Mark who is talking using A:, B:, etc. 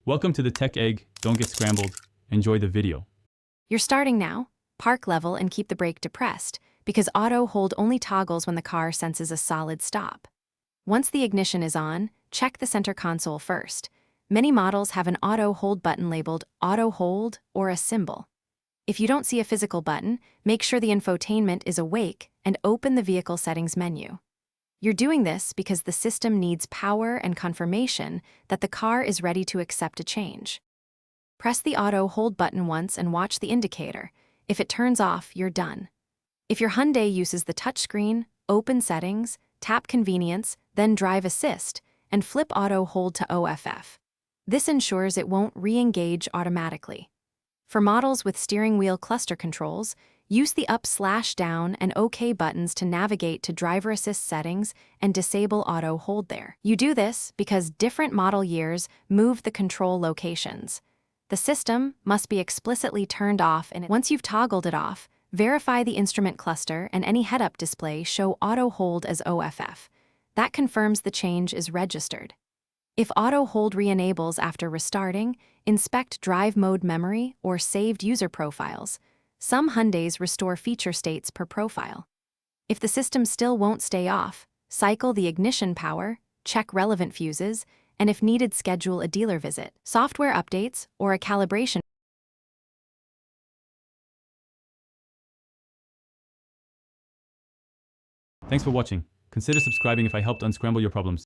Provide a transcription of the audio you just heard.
A: Welcome to the Tech Egg. Don't get scrambled. Enjoy the video.
B: You're starting now. Park level and keep the brake depressed, because auto hold only toggles when the car senses a solid stop. Once the ignition is on, check the center console first. Many models have an auto hold button labeled auto hold or a symbol. If you don't see a physical button, make sure the infotainment is awake and open the vehicle settings menu. You're doing this because the system needs power and confirmation that the car is ready to accept a change. Press the auto hold button once and watch the indicator. If it turns off, you're done. If your Hyundai uses the touchscreen, open settings, tap convenience, then drive assist, and flip auto hold to OFF. This ensures it won't re-engage automatically. For models with steering wheel cluster controls, use the up/down and OK buttons to navigate to driver assist settings and disable auto hold there. You do this because different model years move the control locations. The system must be explicitly turned off, and once you've toggled it off, verify the instrument cluster and any head-up display show auto hold as OFF. That confirms the change is registered. If auto hold re-enables after restarting, inspect drive mode memory or saved user profiles. Some Hyundais restore feature states per profile. If the system still won't stay off, cycle the ignition power, check relevant fuses, and if needed, schedule a dealer visit, software updates, or a calibration.
A: Thanks for watching. Consider subscribing if I helped unscramble your problems.